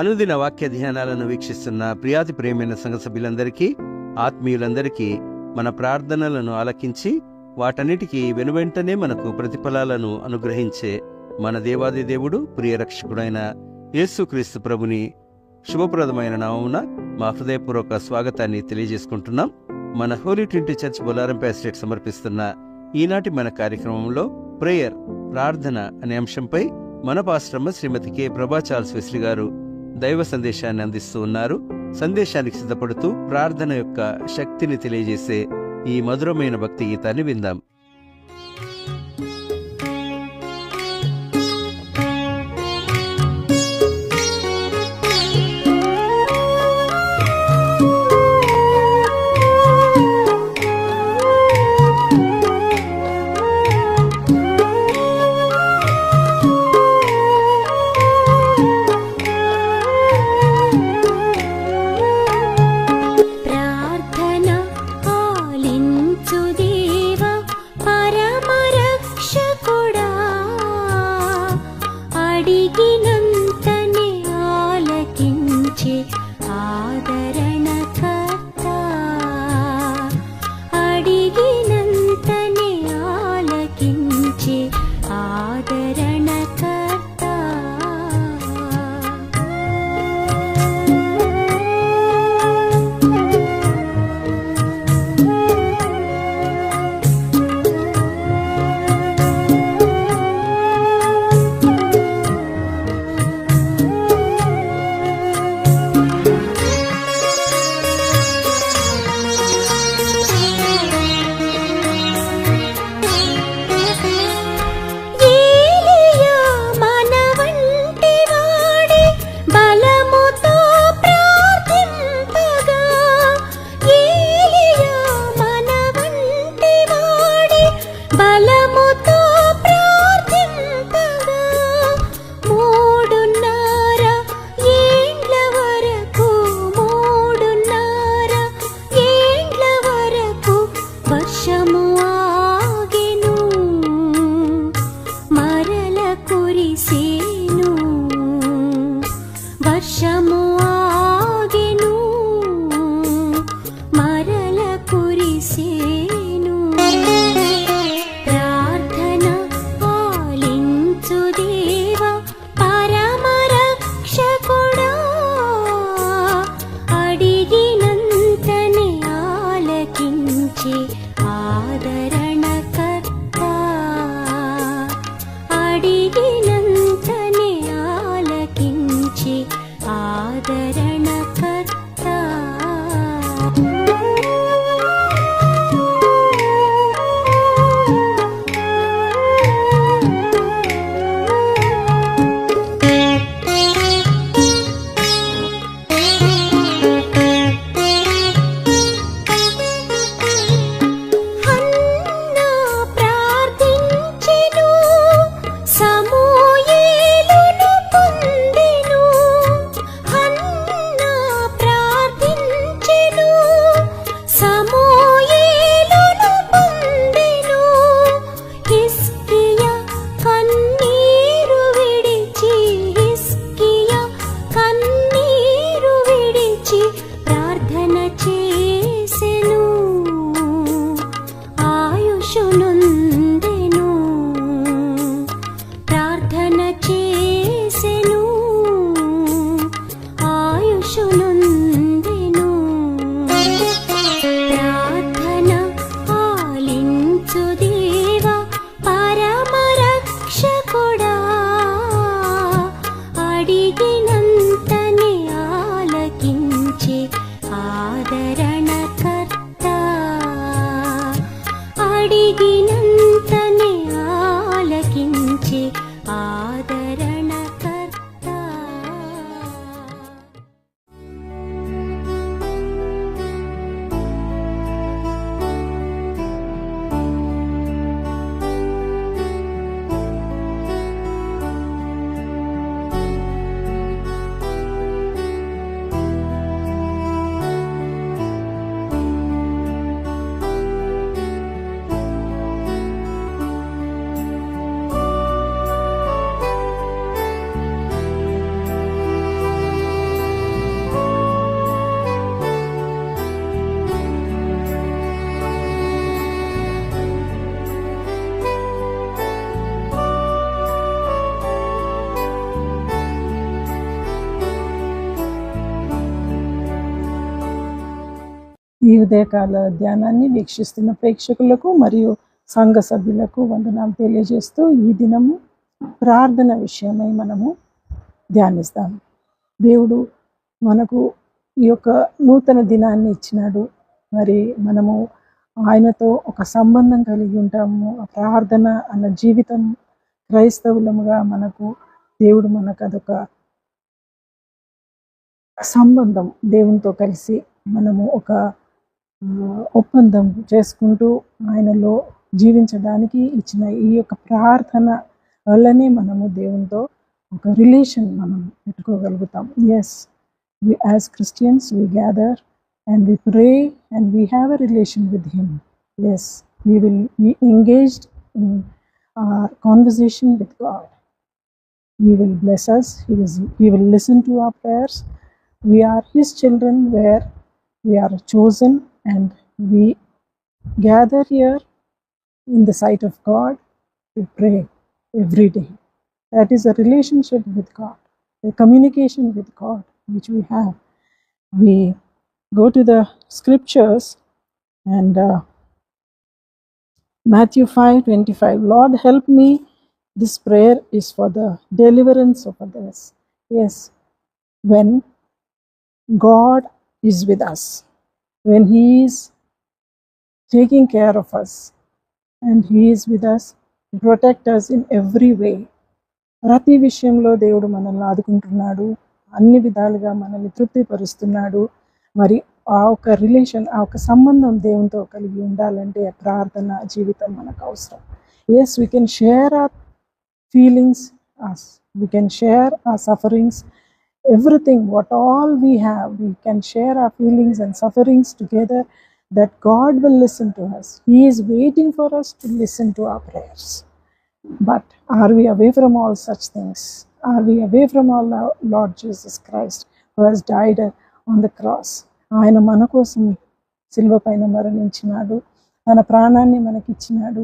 అనుదిన వాక్య ధ్యానాలను వీక్షిస్తున్న ప్రియాతి ప్రేమైన సంఘ సభ్యులందరికీ, ఆత్మీయులందరికీ మన ప్రార్థనలను ఆలకించి వాటన్నిటికీ వెనువెంటనే మనకు ప్రతిఫలాలను అనుగ్రహించే మన దేవాది దేవుడు, ప్రియరక్షకుడైన యేసుక్రీస్తు ప్రభుని శుభప్రదమైన నామమున మా హృదయపూర్వక స్వాగతాన్ని తెలియజేసుకుంటున్నాం. మన హోలీ ట్రినిటీ చర్చ్ బొల్లారంపై ఎస్టేట్ సమర్పిస్తున్న ఈనాటి మన కార్యక్రమంలో ప్రేయర్, ప్రార్థన అనే అంశంపై మన పాస్టమ్మ శ్రీమతి కె. ప్రభా చార్ల్స్ వెస్లీ గారు దైవ సందేశాన్ని అందిస్తూ ఉన్నారు. సందేశానికి సిద్ధపడుతూ ప్రార్థన యొక్క శక్తిని తెలియజేసే ఈ మధురమైన భక్తి గీతాన్ని విందాం. అడిగినంతనే ఆలకించే ఈ ఉదయకాల ధ్యానాన్ని వీక్షిస్తున్న ప్రేక్షకులకు మరియు సంఘ సభ్యులకు వందనాలు తెలియజేస్తూ ఈ దినము ప్రార్థన విషయమై మనము ధ్యానిస్తాం. దేవుడు మనకు ఈ యొక్క నూతన దినాన్ని ఇచ్చినాడు. మరి మనము ఆయనతో ఒక సంబంధం కలిగి ఉంటాము. ప్రార్థన అన్న జీవితం క్రైస్తవులముగా మనకు దేవుడు మనకు అదొక సంబంధం. దేవునితో కలిసి మనము ఒక ఒప్పందం చేసుకుంటూ ఆయనలో జీవించడానికి ఇచ్చిన ఈ యొక్క ప్రార్థన వల్లనే మనము దేవునితో ఒక రిలేషన్ మనం పెట్టుకోగలుగుతాం. Yes, we as Christians we gather and we pray and we have a relation with him. Yes, we will be engaged in our conversation with God. He will bless us. He will listen to our prayers. We are his children where we are chosen and we gather here in the sight of God to pray every day. That is a relationship with God, a communication with God which we have. We go to the scriptures and Matthew 5:25, Lord help me, this prayer is for the deliverance of others. Yes, when God is with us, when he is taking care of us and he is with us to protect us in every way. ప్రతి విషయంలో దేవుడు మనల్ని ఆదుకుంటున్నాడు, అన్ని విధాలుగా మనల్ని తృప్తిపరుస్తున్నాడు. మరి ఆ ఒక రిలేషన్, ఆ ఒక సంబంధం దేవునితో కలిగి ఉండాలంటే ప్రార్థన జీవితం మనకు అవసరం. Yes, we can share our feelings, we can share our sufferings, everything, what all we have, we can share our feelings and sufferings together, that God will listen to us. He is waiting for us to listen to our prayers. But are we away from all such things? Are we away from our Lord Jesus Christ who has died on the cross? ఆయన మన కోసం సిలువ పైన మరణించినాడు, తన ప్రాణాన్ని మనకిచ్చినాడు.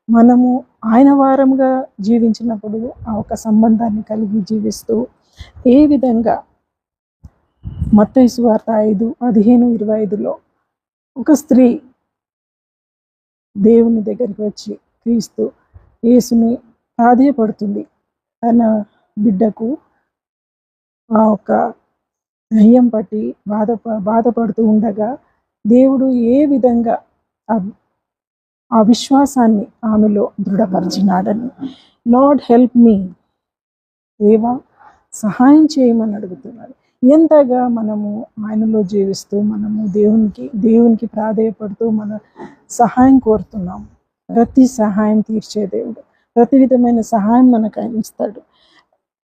మనము ఆయన వారముగా జీవించినప్పుడు ఆ ఒక సంబంధాన్ని కలిగి జీవిస్తూ ఏ విధంగా మత్తయి సువార్త 5:15-25లో ఒక స్త్రీ దేవుని దగ్గరికి వచ్చి క్రీస్తు యేసుని ప్రాధేయపడుతుంది. తన బిడ్డకు ఆ ఒక దయ్యం పట్టి బాధపడుతూ ఉండగా దేవుడు ఏ విధంగా ఆ విశ్వాసాన్ని ఆమెలో దృఢపరిచినాడని, లార్డ్ హెల్ప్ మీ, దేవా సహాయం చేయమని అడుగుతున్నాడు. ఎంతగా మనము ఆయనలో జీవిస్తూ మనము దేవునికి ప్రాధేయపడుతూ మన సహాయం కోరుతున్నాము. ప్రతి సహాయం తీర్చే దేవుడు, ప్రతి విధమైన సహాయం మనకు ఆయన ఇస్తాడు.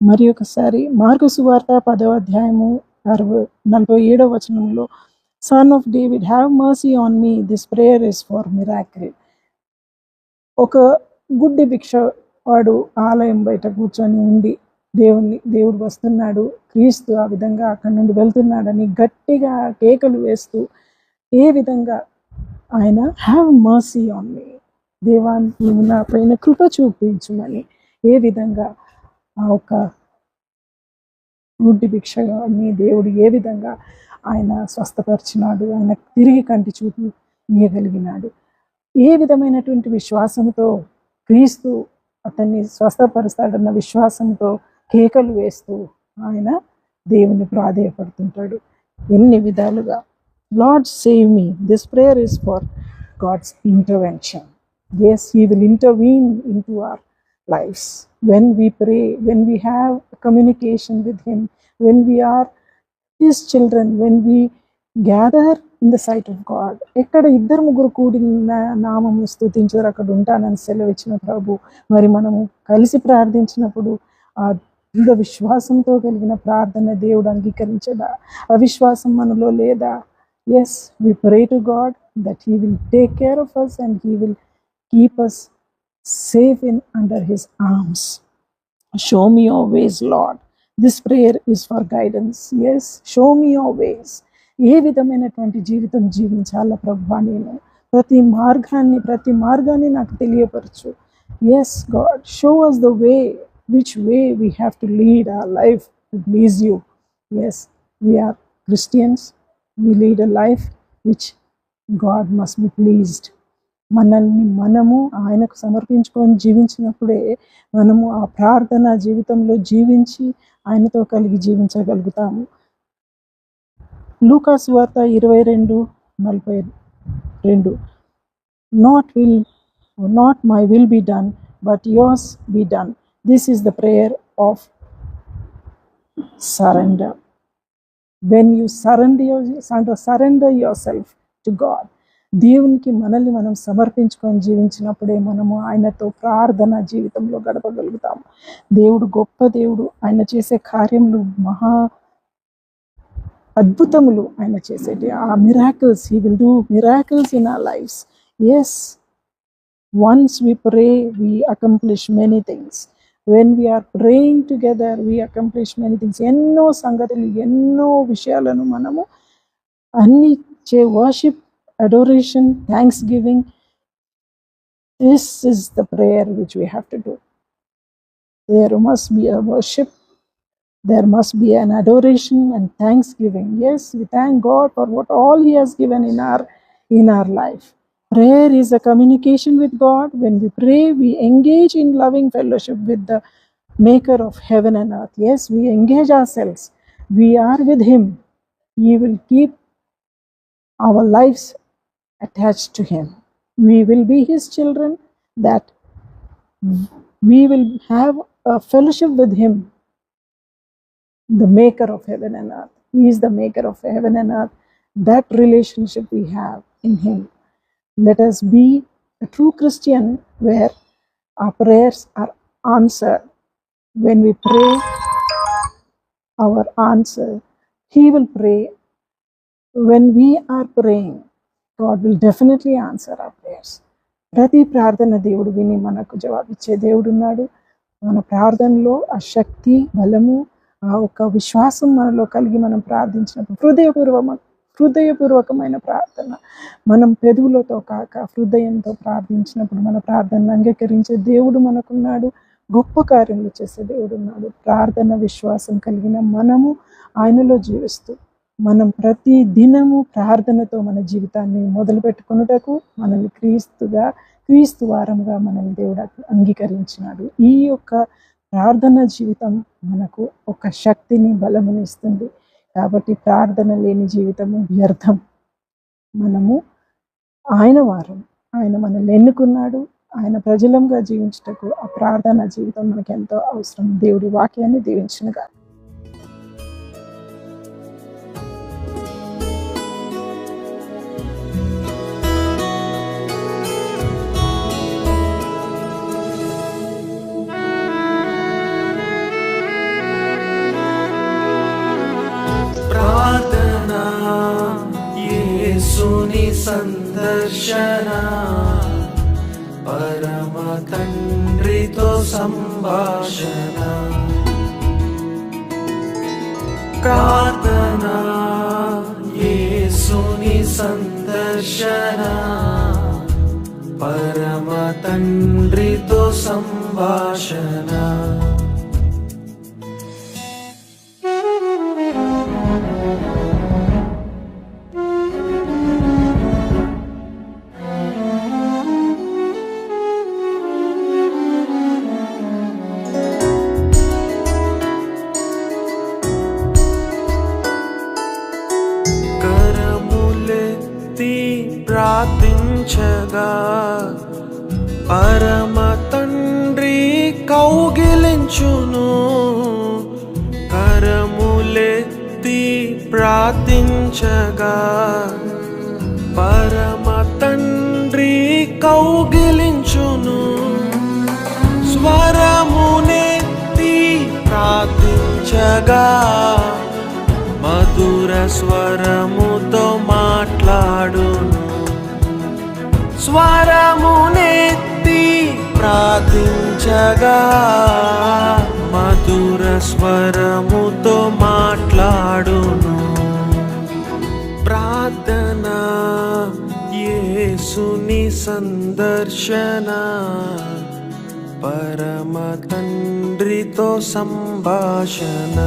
మరి ఒకసారి మార్కు సువార్త 10:47 son of David have mercy on me, this prayer is for miracle. ఒక గుడ్డి భిక్ష వాడు ఆలయం బయట కూర్చొని ఉండి దేవుడు వస్తున్నాడు, క్రీస్తు ఆ విధంగా అక్కడి నుండి వెళ్తున్నాడని గట్టిగా కేకలు వేస్తూ ఏ విధంగా ఆయన హ్యావ్ మర్సీ ఆన్ మీ, దేవా నీవు నా పైన కృప చూపించుమని ఏ విధంగా ఆ ఒక గుడ్డి భిక్షని దేవుడు ఏ విధంగా ఆయన స్వస్థపరిచినాడు, ఆయన తిరిగి కంటి చూపు ఇయ్యగలిగినాడు. ఏ విధమైనటువంటి విశ్వాసంతో క్రీస్తు అతన్ని స్వస్థపరుస్తాడన్న విశ్వాసంతో కేకలు వేస్తూ ఆయన దేవుని ప్రాధేయపడుతుంటాడు ఎన్ని విధాలుగా. Lord save me, this prayer is for God's intervention. Yes, he will intervene into our lives. When we pray, when we have communication with him, when we are his children, when we gather in the sight of God. ఎక్కడ 2-3 కూడిన నామము స్తుతించరు అక్కడ ఉంటానని సెలవిచ్చిన ప్రభు. మరి మనము కలిసి ప్రార్థించినప్పుడు ఆ దృఢ విశ్వాసంతో కలిగిన ప్రార్థన దేవుడు అంగీకరించడా? అవిశ్వాసం మనలో లేదా? Yes, we pray to God that he will take care of us and he will keep us safe in under his arms. Show me your ways, Lord. This prayer is for guidance. Yes, show me your ways. ఏ విధమైనటువంటి జీవితం జీవించాల ప్రభువా, నేను ప్రతి మార్గాన్ని నాకు తెలియపరచు. Yes God, show us the way, which way we have to lead our life to please you. Yes, we are Christians. We lead a life which God must be pleased. మనల్ని మనము ఆయనకు సమర్పించుకొని జీవించినప్పుడే మనము ఆ ప్రార్థన జీవితంలో జీవించి ఆయనతో కలిగి జీవించగలుగుతాము. లూకా సువార్త 22:42 not my will be done but yours be done. This is the prayer of surrender. When you surrender your self to God, దేవునికి మనల్ని మనం సమర్పించుకొని జీవించినప్పుడే మనము ఆయనతో ప్రార్థన జీవితంలో గడపగలుగుతాము. దేవుడు గొప్ప దేవుడు. ఆయన చేసే కార్యములు మహా అద్భుతములు. ఆయన చేసేటి ఆ miracles, he will do miracles in our lives. Yes, once we pray we accomplish many things. When we are praying together we accomplish many things. ఎన్నో సంగతులు, ఎన్నో విషయాలను మనము అన్ని worship, adoration, thanksgiving, this is the prayer which we have to do. There must be a worship, there must be an adoration and thanksgiving. Yes, we thank God for what all he has given in our life. Prayer is a communication with God. When we pray, we engage in loving fellowship with the maker of heaven and earth. Yes, we engage ourselves, we are with him. He will keep our lives attached to him. We will be his children, that we will have a fellowship with him, the maker of heaven and earth. He is the maker of heaven and earth. That relationship we have in him. Let us be a true Christian where our prayers are answered. When we pray, our answer, he will pray. When we are praying, God will definitely answer our prayers. ప్రతి ప్రార్థన దేవుడు విని మనకు జవాబిచ్చే దేవుడు ఉన్నాడు. మన ప్రార్థనలో ఆ శక్తి, బలము, ఆ ఒక విశ్వాసం మనలో కలిగి మనం ప్రార్థించినప్పుడు, హృదయపూర్వకమైన ప్రార్థన, మనం పెదవులతో కాక హృదయంతో ప్రార్థించినప్పుడు మన ప్రార్థనను అంగీకరించే దేవుడు మనకున్నాడు. గొప్ప కార్యములు చేసే దేవుడు ఉన్నాడు. ప్రార్థన విశ్వాసం కలిగిన మనము ఆయనలో జీవిస్తూ మనం ప్రతి దినము ప్రార్థనతో మన జీవితాన్ని మొదలు పెట్టుకొనుటకు మనల్ని క్రీస్తు వారముగా మనల్ని దేవుడు అంగీకరించినాడు. ఈ యొక్క ప్రార్థన జీవితం మనకు ఒక శక్తిని, బలముని ఇస్తుంది. కాబట్టి ప్రార్థన లేని జీవితము వ్యర్థం. మనము ఆయన వారం, ఆయన మనల్ని ఎన్నుకున్నాడు. ఆయన ప్రజలంగా జీవించుటకు ఆ ప్రార్థన జీవితం మనకు ఎంతో అవసరం. దేవుడి వాక్యాన్ని దీవించునుగా. ప్రార్థనా యేసుని సందర్శన, పరమ తండ్రితో సంభాషణ. ప్రార్థనా యేసుని సందర్శన, పరమ తండ్రితో సంభాషణ. ప్రార్థించగా పరమ తండ్రి కౌగిలించును. కరములెత్తి ప్రార్థించగా పరమ తండ్రి కౌగిలించును. స్వరమునెత్తి ప్రార్థించగా మధుర స్వరముతో మాట్లాడును. స్వరమునెత్తి ప్రార్థించగా మధుర స్వరముతో మాట్లాడును. ప్రార్థన యేసుని సందర్శన, పరమ తండ్రితో సంభాషణ.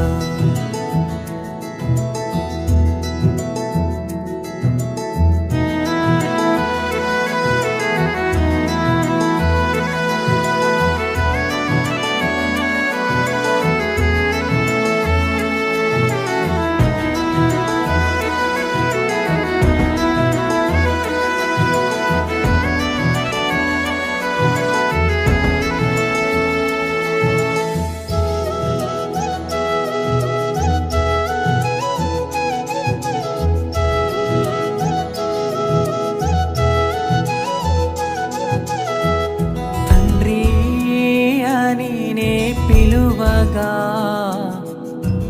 పిలువగా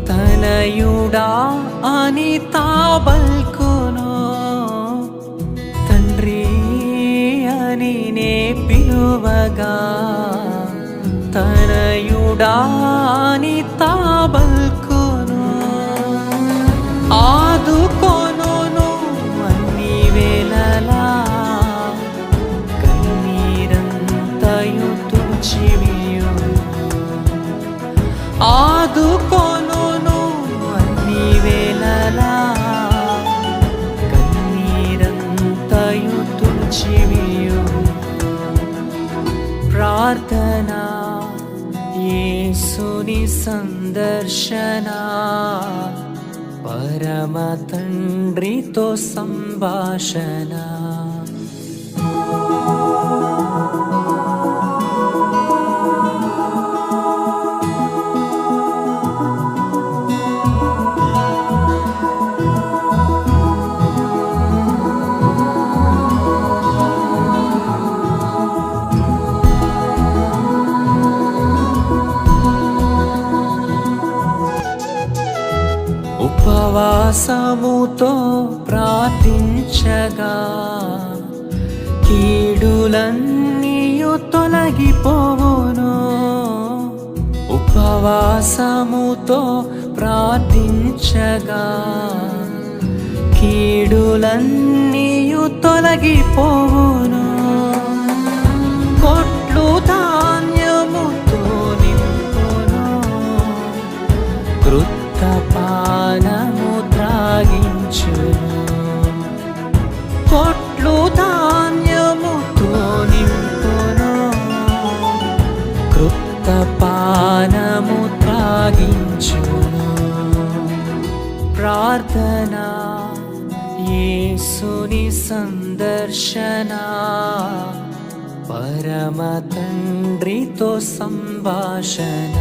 తనయుడా అని తాబల్కును, తండ్రి అని నే పిలువగా తనయుడా అని తాబల్కును. ఆదుకొనును అన్ని వేళలా, కన్నీరంతయు తుడిచివేయును. ఆదుకొనును అన్ని వేళలా, కన్నీరంతయు తుడిచివేయును. ప్రార్థన యేసుని సందర్శన, పరమ తండ్రితో సంభాషణ. ఉపవాసముతో ప్రార్థించగా కీడులన్నీయు తొలగిపోవును. ఉపవాసముతో ప్రార్థించగా కీడులన్నీయు తొలగిపోవును. కొట్లు ధాన్యముతో నింపును, పానము త్రాగించును. కొట్లు ధాన్యముతో నింపును, కృత పానము త్రాగించును. ప్రార్థన యేసుని సందర్శన, పరమ తండ్రితో సంభాషణ.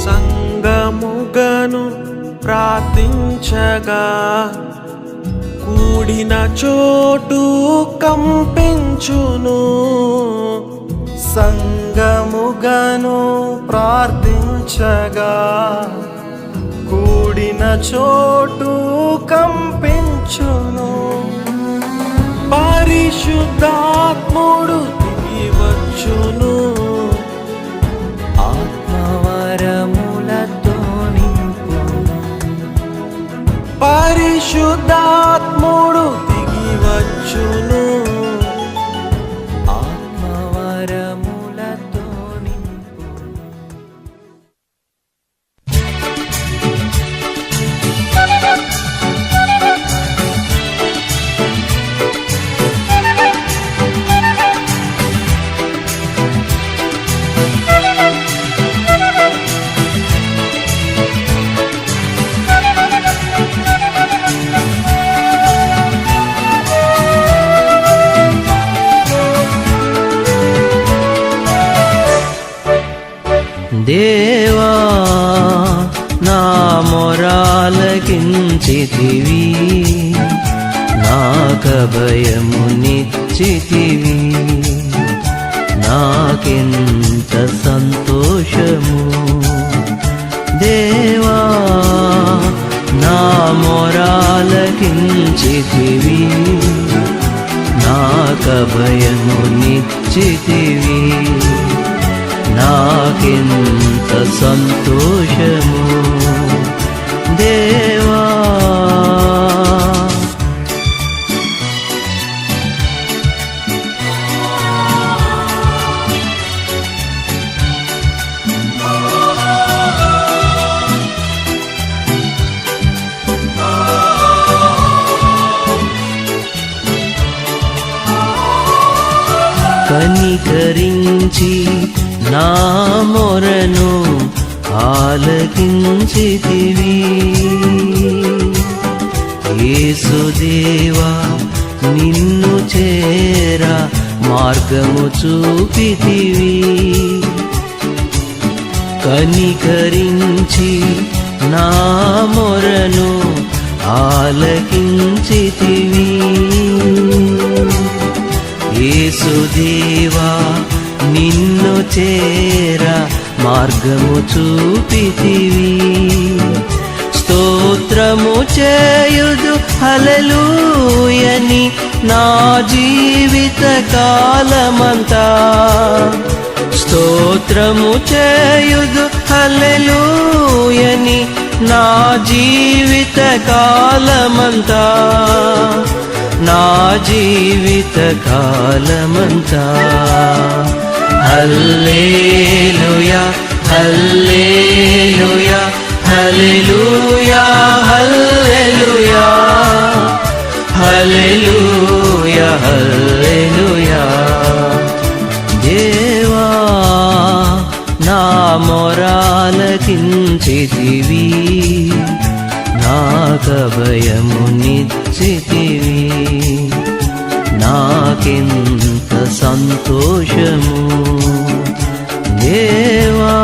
సంగముగను ప్రార్థించగా కూడిన చోటు కంపించును. సంగముగను ప్రార్థించగా కూడిన చోటు కంపించును. పరిశుద్ధాత్ముడు దిగి వచ్చును, ఆత్మవరములతో నింపును. పరిశుద్ధాత్ముడు దిగి వచ్చును, ఆత్మవరములతో నింపును. దేవా నా మొరాలకించితివి, నాకభయమునిచ్చితివి. నాకెంత సంతోషము దేవా, నా మొరాలకించితివి, నాకభయమునిచ్చితివి. నాకెంత సంతోషము దేవా. కనికరించి నా మొరను ఆలకించితివి. యేసుదేవా నిన్ను చేరా మార్గము చూపితివి, కనికరించి నా మొరను ఆలకించితివి. యేసుదేవా నిన్ను చేరా మార్గము చూపితివి, స్తోత్రము చేయుదు హల్లెలూయని నా జీవిత కాలమంతా, స్తోత్రము చేయుదు హల్లెలూయని నా జీవిత కాలమంతా, నా జీవిత కాలమంతా. హల్లెలూయా హల్లెలూయా హల్లెలూయా హల్లెలూయా హల్లెలూయా హల్లెలూయా. దేవా నా మొరాలకించితివి, నాకభయము నిచ్చితివి, నాకెంత సంతోషము దేవా.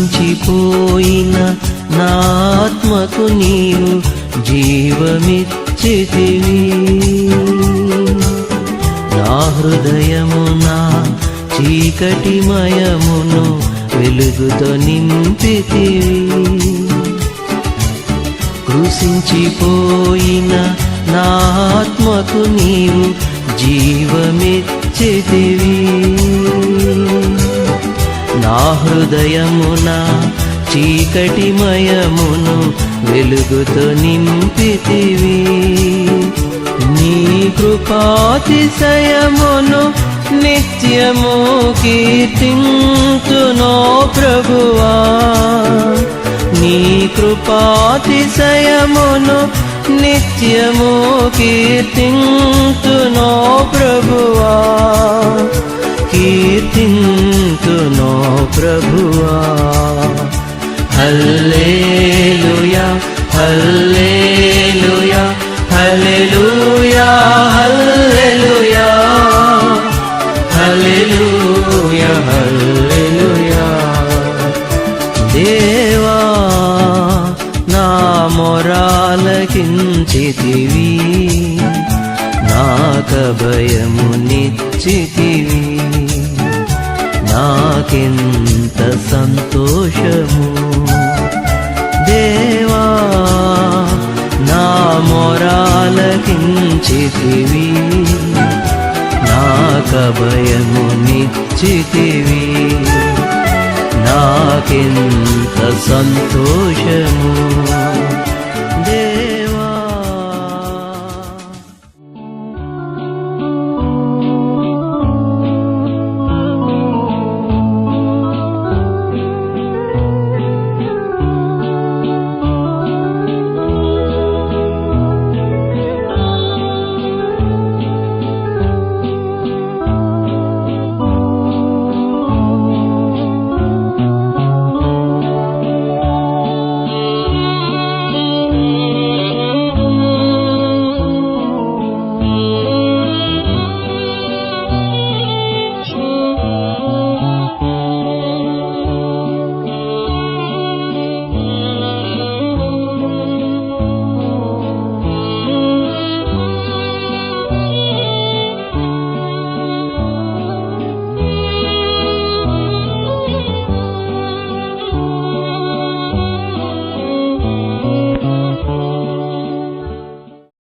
కృషించిపోయిన నా ఆత్మకు నీవు జీవమిచ్చితివి, నా హృదయమున చీకటిమయమును వెలుగుతో నింపితివి. కృషించిపోయిన నా ఆత్మకు నీవు జీవమిచ్చితివి, నా హృదయమున చీకటిమయమును వెలుగుతో నింపితివి. నీ కృపాతిశయమును నిత్యము కీర్తింతునో ప్రభువా, నీ కృపాతిశయమును నిత్యము కీర్తింతునో ప్రభువా, కీర్తింతునో ప్రభువా. హల్లెలూయా హల్లెలూయా హల్లెలూయా హల్లెలూయా హల్లెలూయా హల్లెలూయా. దేవా నా మొరాలకించితివి, నాకభయము నిచ్చితివి, నాకెంత సంతోషము దేవా. నా మొరాలకించితివి, నాకభయము నిచ్చితివి, నాకెంత సంతోషము